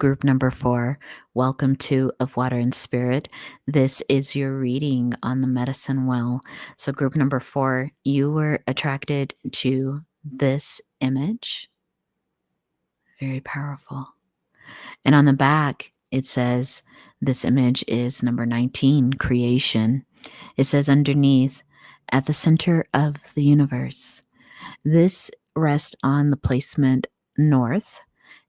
group number 4. Welcome to Of Water and Spirit. This is your reading on the medicine well. So, group number 4, you were attracted to this image. Very powerful. And on the back, it says this image is number 19, creation. It says underneath, at the center of the universe. This rests on the placement north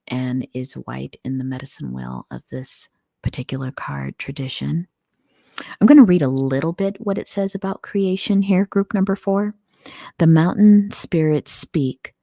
and is white in the medicine wheel of this particular card tradition. I'm going to read a little bit what it says about creation here, group number 4. The mountain spirits speak,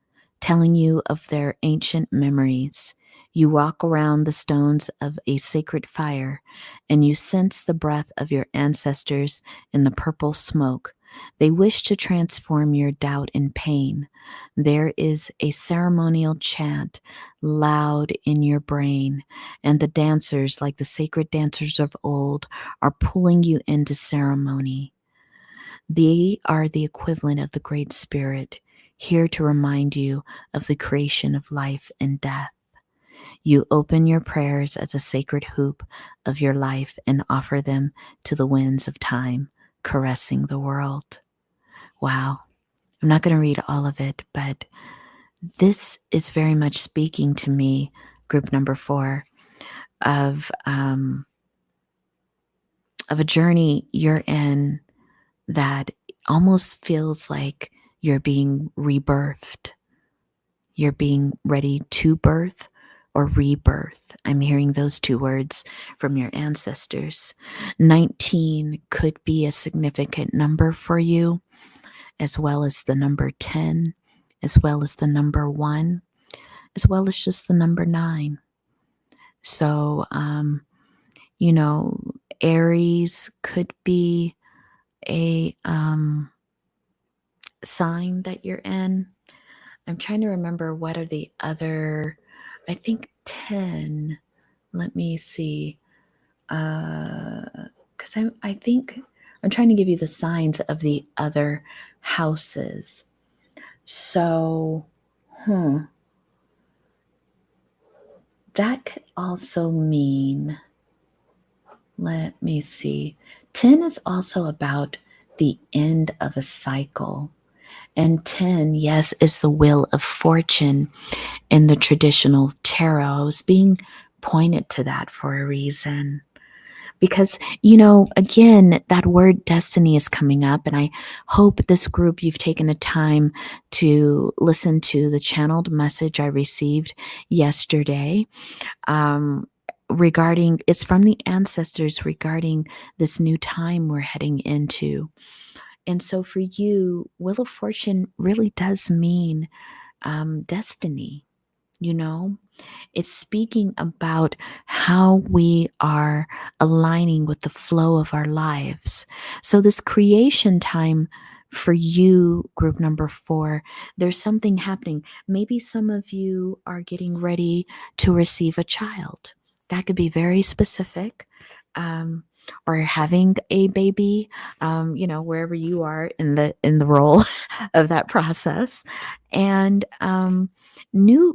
telling you of their ancient memories. You walk around the stones of a sacred fire, and you sense the breath of your ancestors in the purple smoke. They wish to transform your doubt in pain. There is a ceremonial chant loud in your brain, and the dancers, like the sacred dancers of old, are pulling you into ceremony. They are the equivalent of the Great Spirit, here to remind you of the creation of life and death. You open your prayers as a sacred hoop of your life and offer them to the winds of time, caressing the world. Wow. I'm not going to read all of it, but this is very much speaking to me, group number 4, of a journey you're in that almost feels like you're being rebirthed. You're being ready to birth or rebirth. I'm hearing those two words from your ancestors. 19 could be a significant number for you, as well as the number 10, as well as the number 1, as well as just the number 9. So, Aries could be a sign that you're in. I'm trying to remember what are the other, I think 10. Let me see. Because I think I'm trying to give you the signs of the other houses. So, that could also mean, let me see. 10 is also about the end of a cycle. And 10, yes, is the wheel of fortune in the traditional tarot. I was being pointed to that for a reason. Because, again, that word destiny is coming up. And I hope this group, you've taken the time to listen to the channeled message I received yesterday regarding, it's from the ancestors regarding this new time we're heading into. And so for you, Wheel of Fortune really does mean destiny, It's speaking about how we are aligning with the flow of our lives. So this creation time for you, group number 4, there's something happening. Maybe some of you are getting ready to receive a child. That could be very specific. Or having a baby, wherever you are in the role of that process, and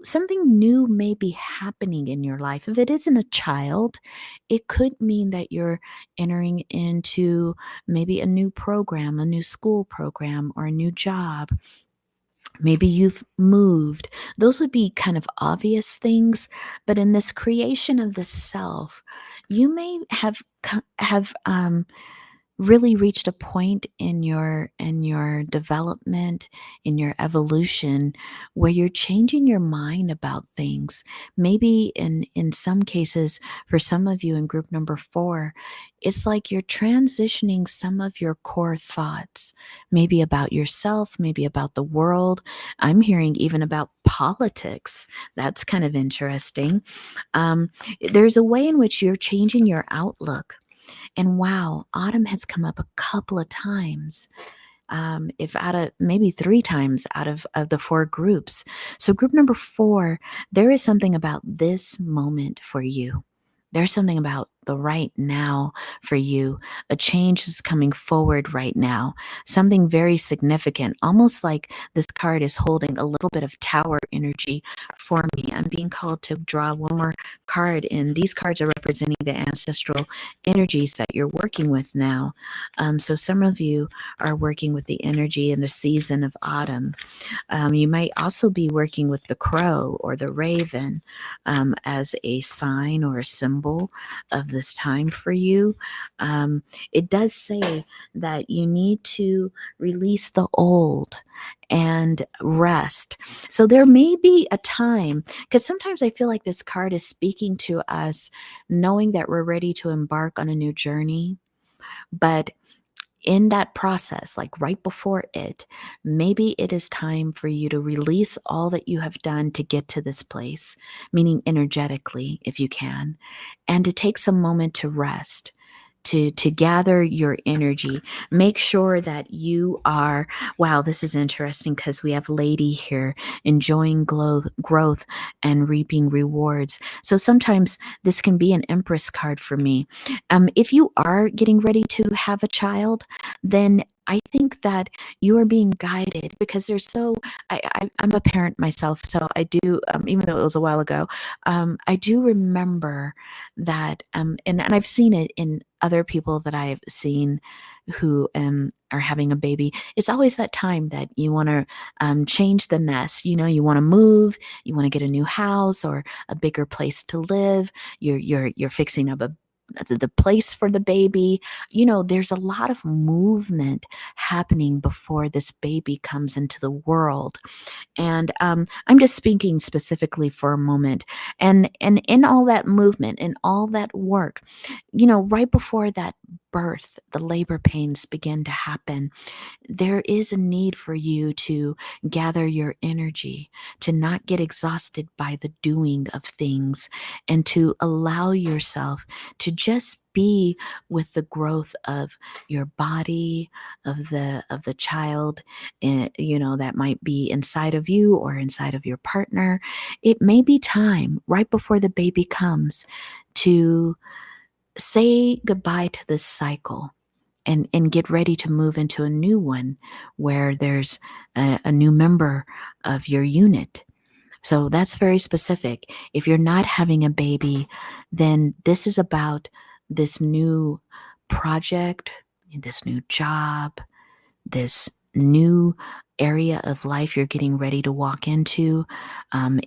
something new may be happening in your life. If it isn't a child, it could mean that you're entering into maybe a new program, a new school program, or a new job. Maybe you've moved. Those would be kind of obvious things, but in this creation of the self, you may have really reached a point in your development, in your evolution, where you're changing your mind about things. Maybe in some cases, for some of you in group number 4, it's like you're transitioning some of your core thoughts, maybe about yourself, maybe about the world. I'm hearing even about politics. That's kind of interesting. There's a way in which you're changing your outlook. And wow, autumn has come up a couple of times, if out of maybe 3 times out of the 4 groups. So group number 4, there is something about this moment for you. There's something about the right now for you. A change is coming forward right now, something very significant, almost like this card is holding a little bit of tower energy for me. I'm being called to draw one more card, and these cards are representing the ancestral energies that you're working with now. So some of you are working with the energy in the season of autumn. You might also be working with the crow or the raven as a sign or a symbol of this time for you. It does say that you need to release the old and rest. So there may be a time, because sometimes I feel like this card is speaking to us, knowing that we're ready to embark on a new journey. But in that process, like right before it, maybe it is time for you to release all that you have done to get to this place, meaning energetically, if you can, and to take some moment to rest. To gather your energy, make sure that you are, wow, this is interesting because we have lady here, enjoying growth and reaping rewards. So sometimes this can be an empress card for me. If you are getting ready to have a child, then I think that you are being guided because there's so, I'm a parent myself, so I do, even though it was a while ago, I do remember that, and I've seen it in other people that I've seen who are having a baby. It's always that time that you want to change the nest. You know, you want to move, you want to get a new house or a bigger place to live. You're fixing up the place for the baby. You know, there's a lot of movement happening before this baby comes into the world. And I'm just speaking specifically for a moment. And in all that movement and all that work, you know, right before that birth, the labor pains begin to happen. There is a need for you to gather your energy, to not get exhausted by the doing of things, and to allow yourself to just be with the growth of your body, of the child, you know, that might be inside of you or inside of your partner. It may be time right before the baby comes to say goodbye to this cycle and get ready to move into a new one where there's a new member of your unit. So that's very specific. If you're not having a baby, then this is about this new project, this new job, this new area of life you're getting ready to walk into.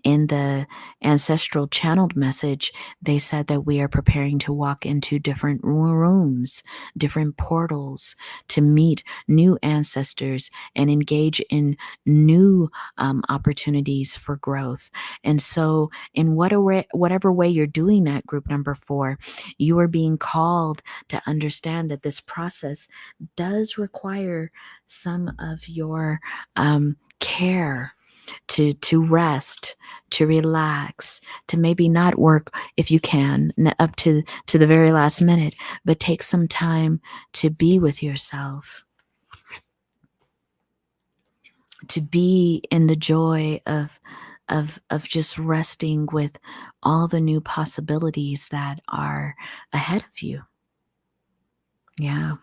In the ancestral channeled message, they said that we are preparing to walk into different rooms, different portals to meet new ancestors and engage in new opportunities for growth. And so, in whatever way you're doing that, group number 4, you are being called to understand that this process does require some of your care to rest, to relax, to maybe not work if you can up to the very last minute, but take some time to be with yourself, to be in the joy of just resting with all the new possibilities that are ahead of you. Yeah.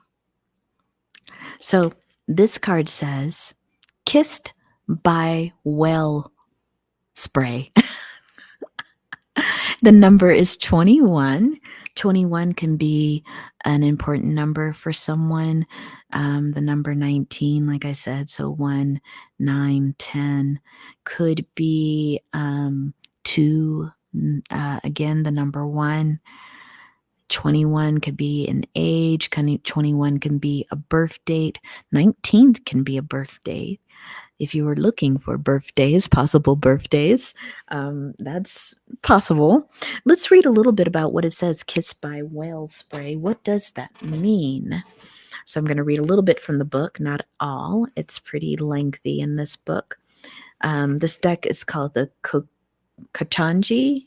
So this card says, kissed by whale spray. The number is 21. 21 can be an important number for someone. The number 19, like I said, so 1, 9, 10 could be 2. Again, the number 1. 21 could be an age. 21 can be a birth date. 19 can be a birth date. If you were looking for birthdays, possible birthdays, that's possible. Let's read a little bit about what it says, kissed by whale spray. What does that mean? So I'm going to read a little bit from the book, not all. It's pretty lengthy in this book. This deck is called the Katanji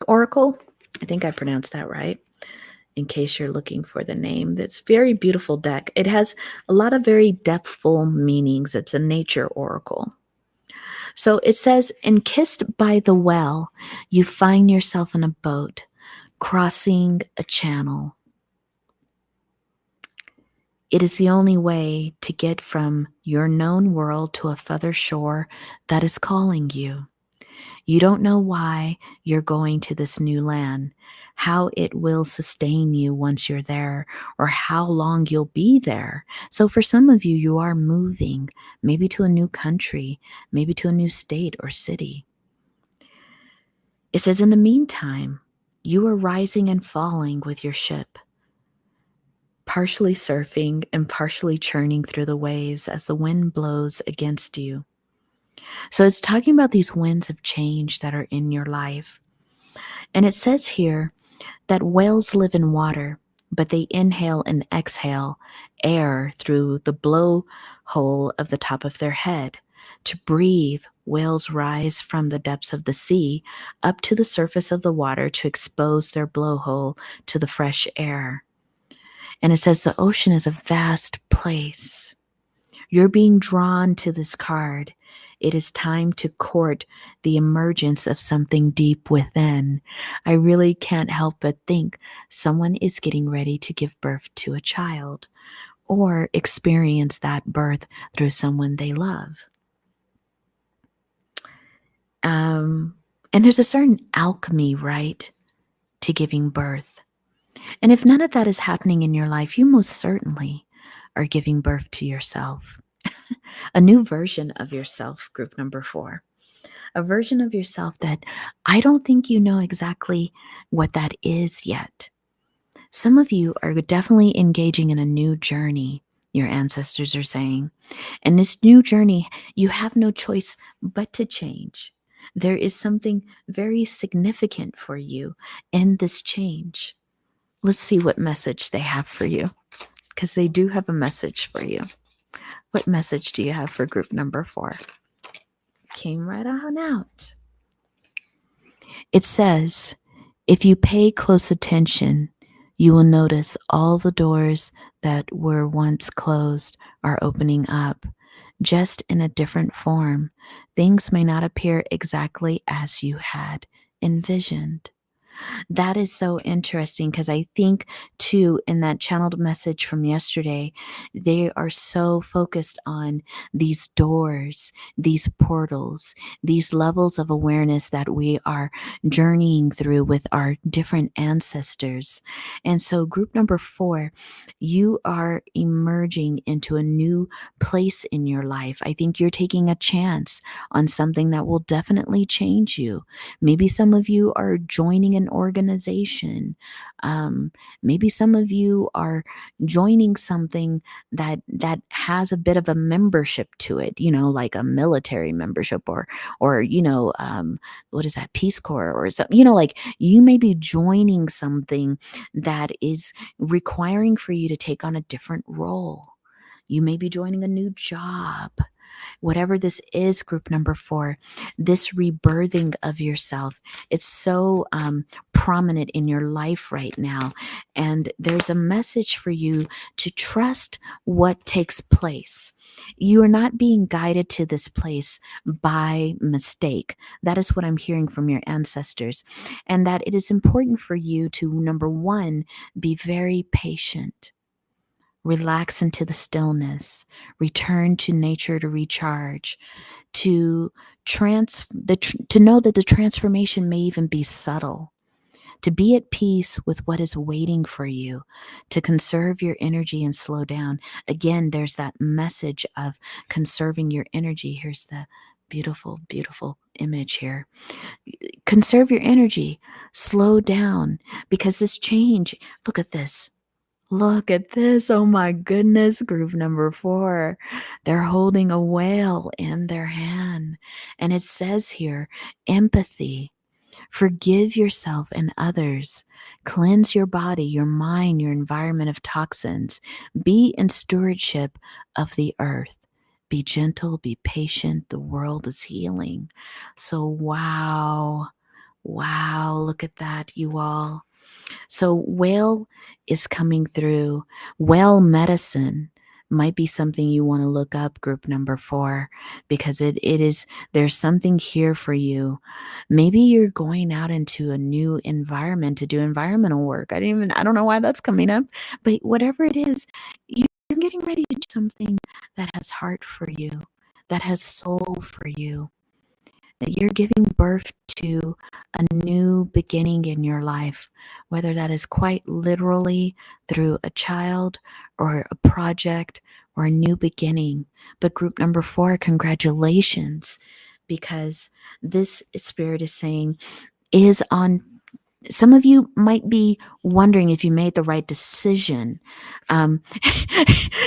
Oracle. I think I pronounced that right. In case you're looking for the name. That's very beautiful deck. It has a lot of very depthful meanings. It's a nature oracle. So it says, in Kissed by the Well, you find yourself in a boat, crossing a channel. It is the only way to get from your known world to a further shore that is calling you. You don't know why you're going to this new land, how it will sustain you once you're there, or how long you'll be there. So, for some of you, you are moving, maybe to a new country, maybe to a new state or city. It says, in the meantime, you are rising and falling with your ship, partially surfing and partially churning through the waves as the wind blows against you. So, it's talking about these winds of change that are in your life. And it says here, that whales live in water, but they inhale and exhale air through the blowhole of the top of their head. To breathe, whales rise from the depths of the sea up to the surface of the water to expose their blowhole to the fresh air. And it says the ocean is a vast place. You're being drawn to this card. It is time to court the emergence of something deep within. I really can't help but think someone is getting ready to give birth to a child or experience that birth through someone they love. And there's a certain alchemy, right, to giving birth. And if none of that is happening in your life, you most certainly are giving birth to yourself. A new version of yourself, group number 4. A version of yourself that I don't think you know exactly what that is yet. Some of you are definitely engaging in a new journey, your ancestors are saying. And this new journey, you have no choice but to change. There is something very significant for you in this change. Let's see what message they have for you, because they do have a message for you. What message do you have for group number 4? Came right on out. It says, if you pay close attention, you will notice all the doors that were once closed are opening up, just in a different form. Things may not appear exactly as you had envisioned. That is so interesting because I think, too, in that channeled message from yesterday, they are so focused on these doors, these portals, these levels of awareness that we are journeying through with our different ancestors. And so, group number 4, you are emerging into a new place in your life. I think you're taking a chance on something that will definitely change you. Maybe some of you are joining an organization. Maybe some of you are joining something that has a bit of a membership to it, like a military membership or what is that, Peace Corps or something, like you may be joining something that is requiring for you to take on a different role. You may be joining a new job. Whatever this is, group number 4, this rebirthing of yourself, it's so prominent in your life right now. And there's a message for you to trust what takes place. You are not being guided to this place by mistake. That is what I'm hearing from your ancestors. And that it is important for you to, number 1, be very patient. Relax into the stillness, return to nature to recharge, to to know that the transformation may even be subtle, to be at peace with what is waiting for you, to conserve your energy and slow down. Again, there's that message of conserving your energy. Here's the beautiful, beautiful image here. Conserve your energy, slow down, because this change, look at this. Look at this. Oh my goodness. Group number 4. They're holding a whale in their hand. And it says here, empathy. Forgive yourself and others. Cleanse your body, your mind, your environment of toxins. Be in stewardship of the earth. Be gentle, be patient. The world is healing. So, wow. Wow. Look at that, you all. So whale is coming through. Whale medicine might be something you want to look up, group number 4, because there's something here for you. Maybe you're going out into a new environment to do environmental work. I don't know why that's coming up, but whatever it is, you're getting ready to do something that has heart for you, that has soul for you, that you're giving birth to a new beginning in your life, whether that is quite literally through a child or a project or a new beginning. But group number 4, congratulations, because this spirit is saying is on. Some of you might be wondering if you made the right decision. And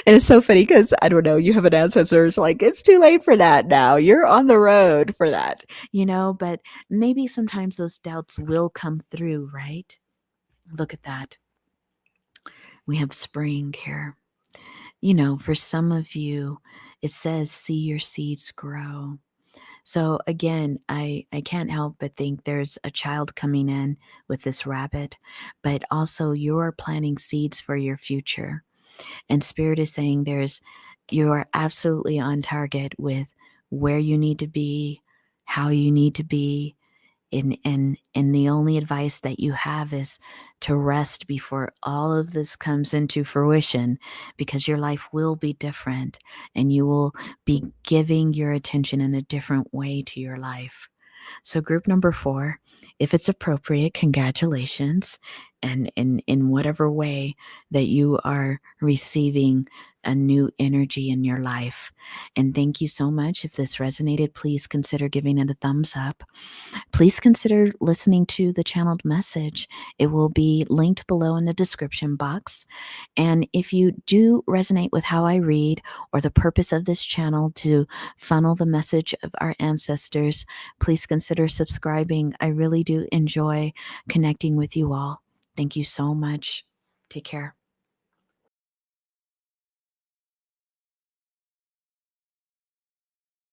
it's so funny because I don't know, you have an ancestor who's like, it's too late for that now. You're on the road for that, but maybe sometimes those doubts will come through, right? Look at that. We have spring here. For some of you, it says, see your seeds grow. So again, I can't help but think there's a child coming in with this rabbit, but also you're planting seeds for your future. And Spirit is saying you are absolutely on target with where you need to be, how you need to be, and the only advice that you have is to rest before all of this comes into fruition, because your life will be different and you will be giving your attention in a different way to your life. So group number 4, if it's appropriate, congratulations. And in whatever way that you are receiving a new energy in your life. And thank you so much. If this resonated, please consider giving it a thumbs up. Please consider listening to the channeled message. It will be linked below in the description box. And if you do resonate with how I read or the purpose of this channel to funnel the message of our ancestors, please consider subscribing. I really do enjoy connecting with you all. Thank you so much. Take care.